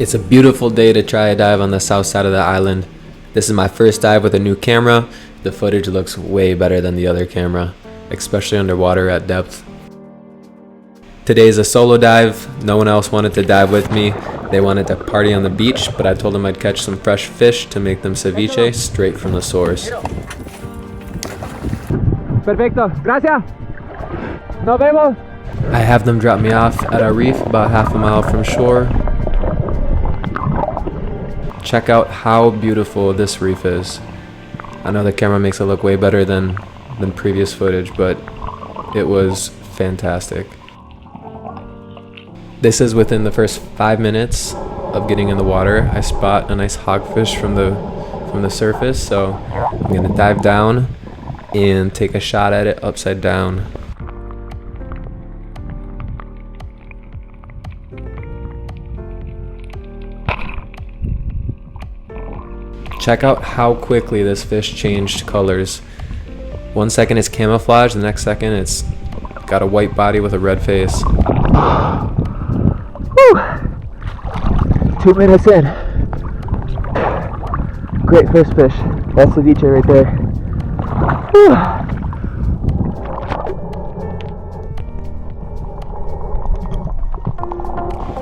It's a beautiful day to try a dive on the south side of the island. This is my first dive with a new camera. The footage looks way better than the other camera, especially underwater at depth. Today is a solo dive. No one else wanted to dive with me. They wanted to party on the beach, but I told them I'd catch some fresh fish to make them ceviche straight from the source. Perfecto, gracias. Nos vemos. I have them drop me off at a reef about half a mile from shore. Check out how beautiful this reef is. I know the camera makes it look way better than previous footage, but it was fantastic. This is within the first 5 minutes of getting in the water. I spot a nice hogfish from the surface, so I'm gonna dive down and take a shot at it upside down. Check out how quickly this fish changed colors. 1 second it's camouflage, the next second it's got a white body with a red face. Woo! 2 minutes in. Great first fish. That's ceviche right there. Woo!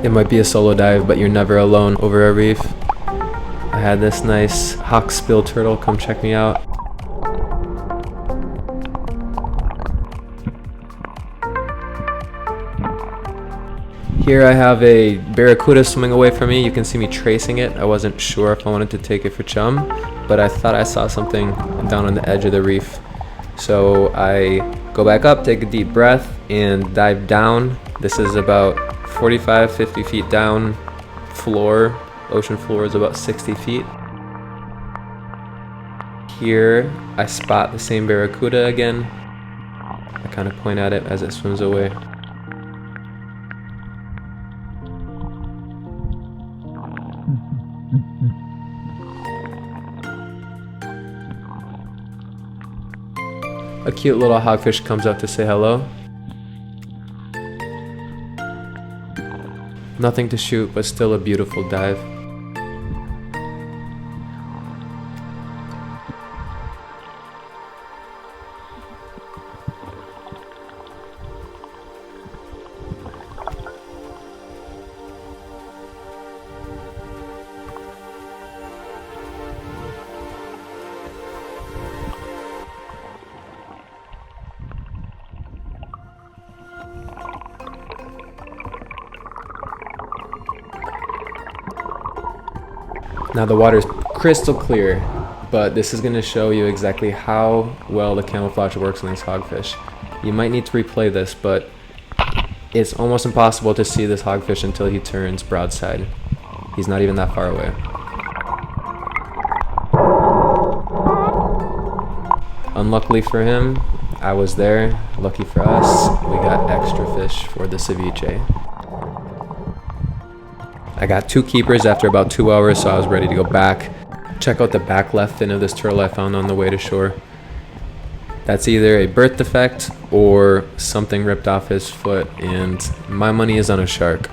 It might be a solo dive, but you're never alone over a reef. I had this nice hawksbill turtle come check me out. Here I have a barracuda swimming away from me. You can see me tracing it. I wasn't sure if I wanted to take it for chum, but I thought I saw something down on the edge of the reef. So I go back up, take a deep breath, and dive down. This is about 45-50 feet down floor. Ocean floor is about 60 feet. Here I spot the same barracuda again. I kind of point at it as it swims away. A cute little hogfish comes up to say hello. Nothing to shoot, but still a beautiful dive. Now the water is crystal clear, but this is going to show you exactly how well the camouflage works on these hogfish. You might need to replay this, but it's almost impossible to see this hogfish until he turns broadside. He's not even that far away. Unluckily for him, I was there. Lucky for us, we got extra fish for the ceviche. I got 2 keepers after about 2 hours, so I was ready to go back. Check out the back left fin of this turtle I found on the way to shore. That's either a birth defect or something ripped off his foot, and my money is on a shark.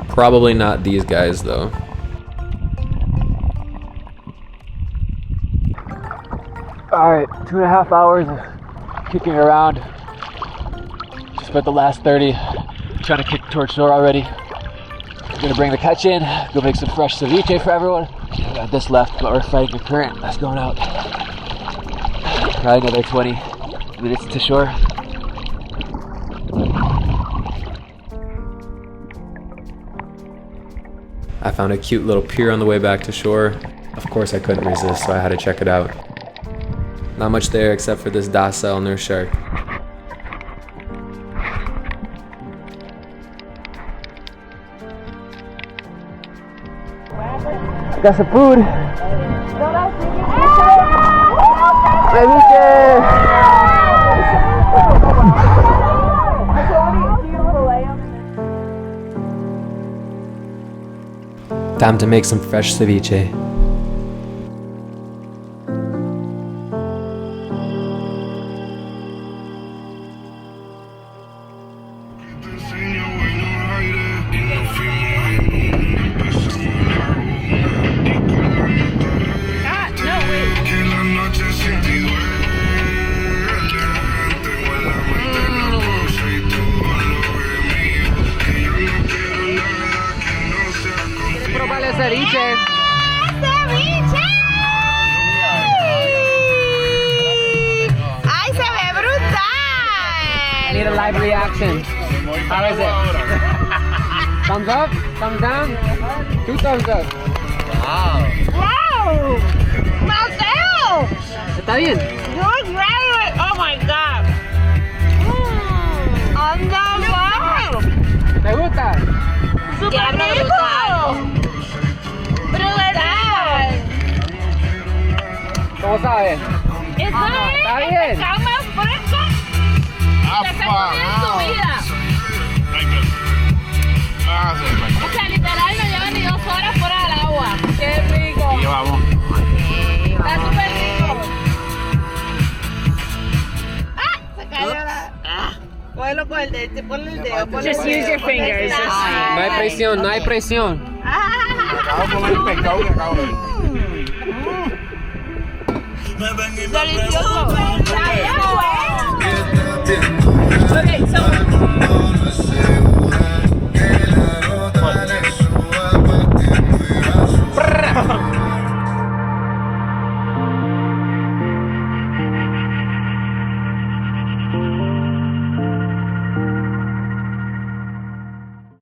Probably not these guys though. Alright, 2.5 hours of kicking around. Just spent the last 30 trying to kick towards shore already. I'm gonna bring the catch in, go make some fresh ceviche for everyone. I got this left, but we're fighting the current. That's going out. Probably another 20 minutes to shore. I found a cute little pier on the way back to shore. Of course I couldn't resist, so I had to check it out. Not much there except for this docile nurse shark. I got some food. Time to make some fresh ceviche. probar el ceviche. ¡Ceviche! ¡Ay, se ve brutal! I need a live reaction. How is it? Thumbs up? Thumbs down? 2 thumbs up. ¡Wow! ¡Mateo! ¿Está bien? ¡Yo grabo it! ¡Oh my god! ¡Anda mal! ¿Te gusta? ¡Súper rico! ¡Brutal! ¿Cómo sabes? Eso está es bien. el pescado más fresco que se come en su vida. O sea, literal no lleva ni 2 horas fuera del agua. ¡Qué rico! Y vamos. Está súper rico. ¡Ah! Se cayó la... Cógelo con el dedo, ponle el dedo. Just use your fingers. No hay presión, no hay presión. Acabo de comer el pescado que acabo de ver. Delicioso. Okay, so